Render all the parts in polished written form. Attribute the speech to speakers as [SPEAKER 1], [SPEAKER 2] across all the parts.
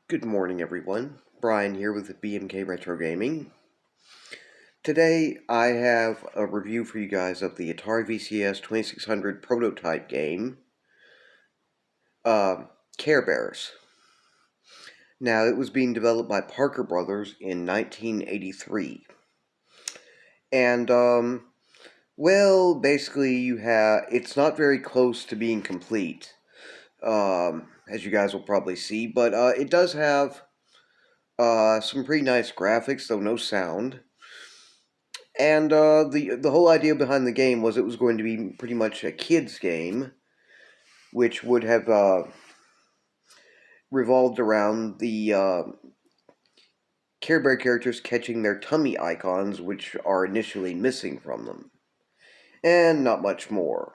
[SPEAKER 1] Good morning, everyone. Brian here with BMK Retro Gaming. Today, I have a review for you guys of the Atari VCS 2600 prototype game, Care Bears. Now, it was being developed by Parker Brothers in 1983. And, basically, it's not very close to being complete, as you guys will probably see, but it does have some pretty nice graphics, though no sound. And the whole idea behind the game was it was going to be pretty much a kids game, which would have revolved around the Care Bear characters catching their tummy icons, which are initially missing from them, and not much more.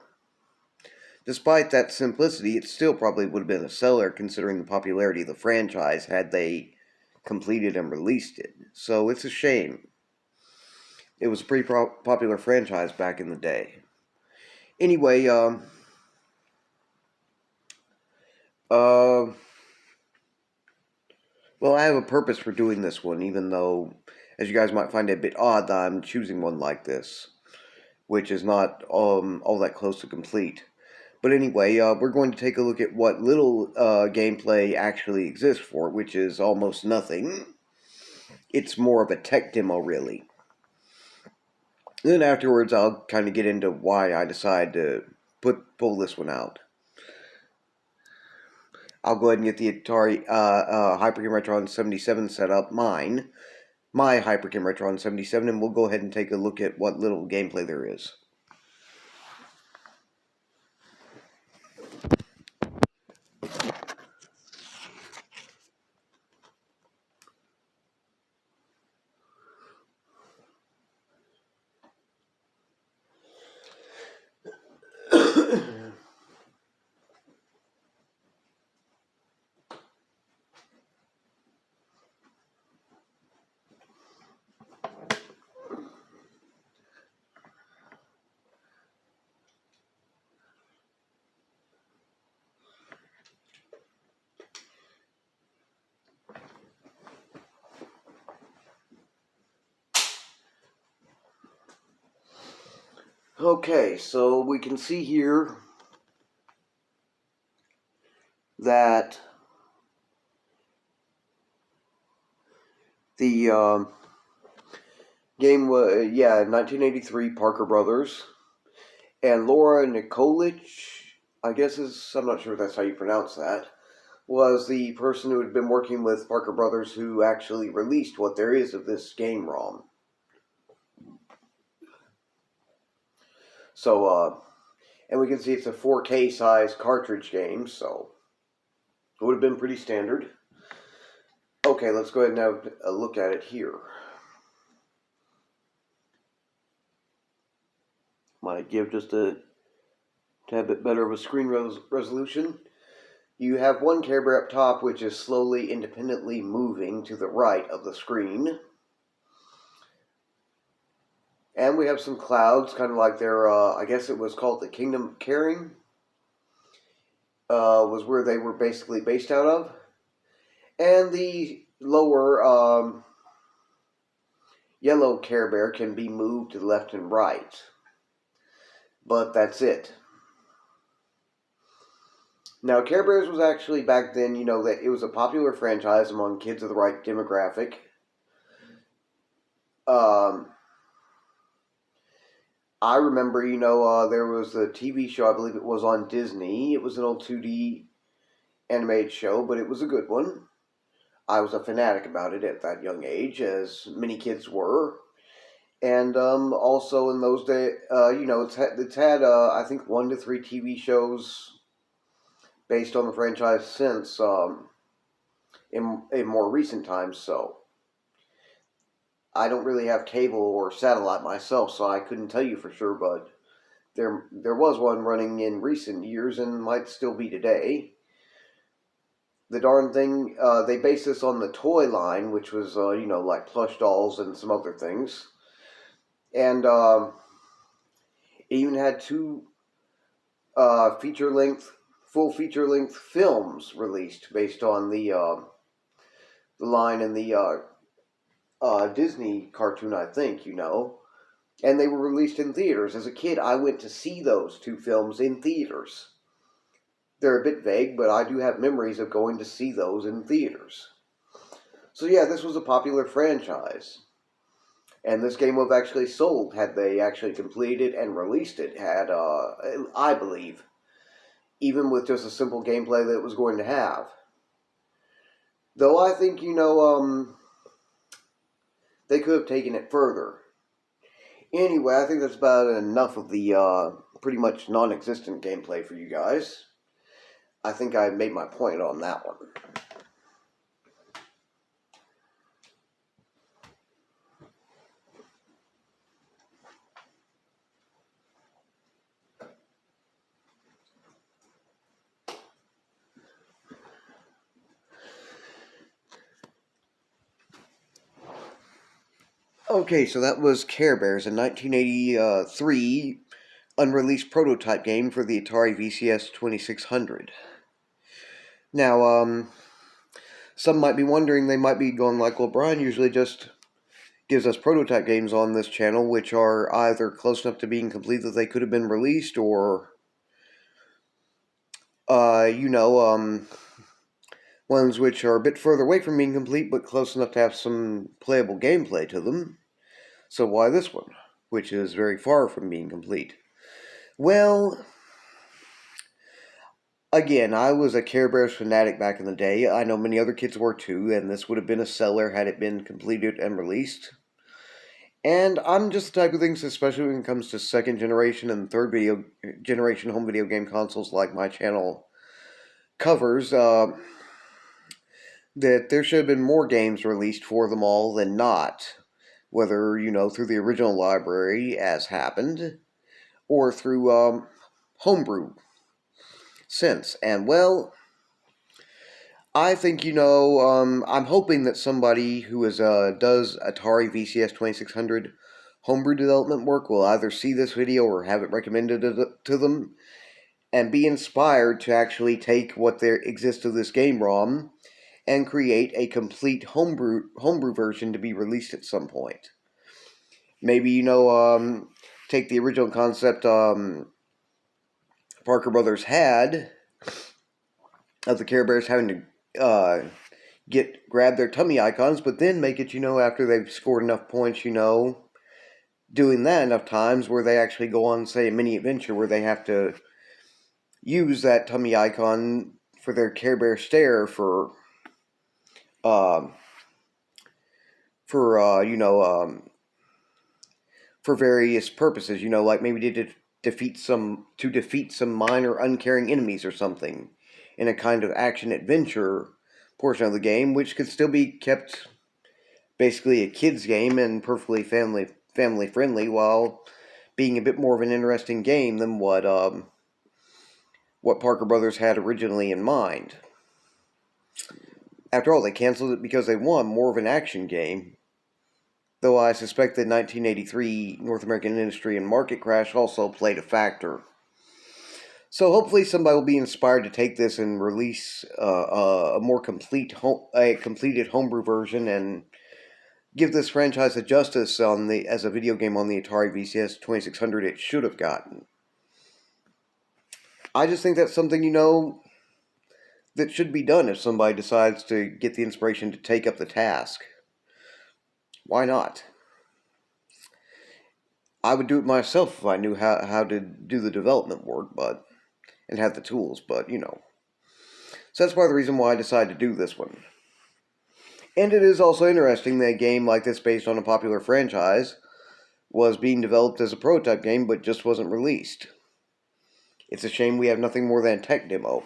[SPEAKER 1] Despite that simplicity, it still probably would have been a seller considering the popularity of the franchise had they completed and released it. So it's a shame. It was a pretty popular franchise back in the day. Anyway, well, I have a purpose for doing this one, even though, as you guys might find it a bit odd that I'm choosing one like this, which is not all that close to complete. But anyway, we're going to take a look at what little gameplay actually exists for it, which is almost nothing. It's more of a tech demo, really. Then afterwards, I'll kind of get into why I decided to pull this one out. I'll go ahead and get the Atari Hyperkin Retron 77 set up, my Hyperkin Retron 77, and we'll go ahead and take a look at what little gameplay there is. Okay, so we can see here that the game was, 1983, Parker Brothers, and Laura Nikolic, I'm not sure if that's how you pronounce that, was the person who had been working with Parker Brothers who actually released what there is of this game ROM. So, and we can see it's a 4K size cartridge game, so it would have been pretty standard. Okay, let's go ahead and have a look at it here. Might give just a tad bit better of a screen resolution. You have one Care Bear up top, which is slowly, independently moving to the right of the screen. And we have some clouds, kind of like their, I guess it was called the Kingdom of Caring, was where they were basically based out of. And the lower yellow Care Bear can be moved to the left and right. But that's it. Now, Care Bears was actually, back then, that it was a popular franchise among kids of the right demographic. I remember, there was a TV show, I believe it was on Disney. It was an old 2D animated show, but it was a good one. I was a fanatic about it at that young age, as many kids were. And also in those days, it's had I think 1 to 3 TV shows based on the franchise since in more recent times, so I don't really have cable or satellite myself, so I couldn't tell you for sure, but there was one running in recent years and might still be today. The darn thing, they based this on the toy line, which was, like plush dolls and some other things. And it even had 2 full feature-length films released based on the the line in the Disney cartoon, I think, and they were released in theaters. As a kid, I went to see those two films in theaters. They're a bit vague, but I do have memories of going to see those in theaters. So yeah, this was a popular franchise. And this game would have actually sold had they actually completed and released it, I believe, even with just a simple gameplay that it was going to have. Though I think, they could have taken it further. Anyway, I think that's about enough of the pretty much non-existent gameplay for you guys. I think I made my point on that one. Okay, so that was Care Bears, a 1983 unreleased prototype game for the Atari VCS 2600. Now, some might be wondering, they might be going like, well, Brian usually just gives us prototype games on this channel, which are either close enough to being complete that they could have been released, or, ones which are a bit further away from being complete, but close enough to have some playable gameplay to them. So why this one, which is very far from being complete? Well, again, I was a Care Bears fanatic back in the day. I know many other kids were too, and this would have been a seller had it been completed and released. And I'm just the type of things, especially when it comes to second generation and third generation home video game consoles like my channel covers, that there should have been more games released for them all than not. Whether, through the original library, as happened, or through homebrew since. And, well, I think, I'm hoping that somebody who does Atari VCS 2600 homebrew development work will either see this video or have it recommended to them and be inspired to actually take what there exists of this game ROM and create a complete homebrew version to be released at some point. Maybe, take the original concept Parker Brothers had of the Care Bears having to grab their tummy icons, but then make it, after they've scored enough points, doing that enough times where they actually go on, say, a mini adventure where they have to use that tummy icon for their Care Bear stare for various purposes, like maybe to defeat some minor uncaring enemies or something in a kind of action adventure portion of the game, which could still be kept basically a kid's game and perfectly family friendly, while being a bit more of an interesting game than what Parker Brothers had originally in mind. After all, they canceled it because they wanted more of an action game, though I suspect the 1983 North American industry and market crash also played a factor. So hopefully somebody will be inspired to take this and release a more completed homebrew version and give this franchise the justice as a video game on the Atari VCS 2600 it should have gotten. I just think that's something, that should be done if somebody decides to get the inspiration to take up the task. Why not? I would do it myself if I knew how to do the development work, and had the tools, but, So that's part of the reason why I decided to do this one. And it is also interesting that a game like this, based on a popular franchise, was being developed as a prototype game, but just wasn't released. It's a shame we have nothing more than a tech demo.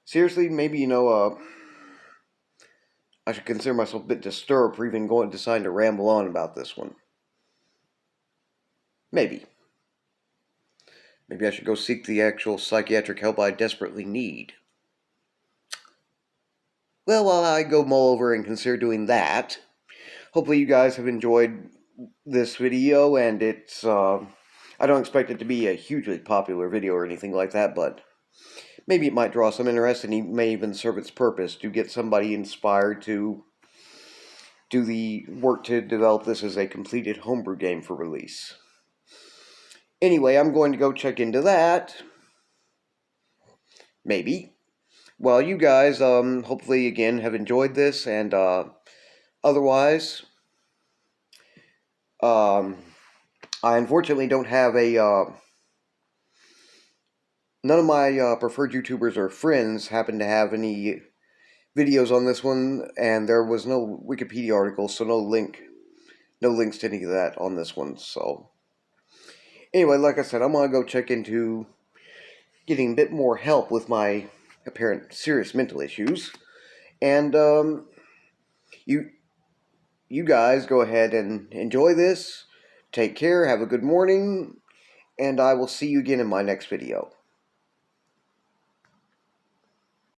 [SPEAKER 1] Seriously, maybe, I should consider myself a bit disturbed for even deciding to ramble on about this one. Maybe. Maybe I should go seek the actual psychiatric help I desperately need. Well, while I go mull over and consider doing that, hopefully you guys have enjoyed this video, and it's, I don't expect it to be a hugely popular video or anything like that, but maybe it might draw some interest, and it may even serve its purpose to get somebody inspired to do the work to develop this as a completed homebrew game for release. Anyway, I'm going to go check into that. Maybe. Well, you guys, hopefully, again, have enjoyed this, and otherwise, I unfortunately don't have none of my preferred YouTubers or friends happen to have any videos on this one, and there was no Wikipedia article, so no links to any of that on this one. So, anyway, like I said, I'm gonna go check into getting a bit more help with my apparent serious mental issues, and you guys go ahead and enjoy this. Take care. Have a good morning, and I will see you again in my next video.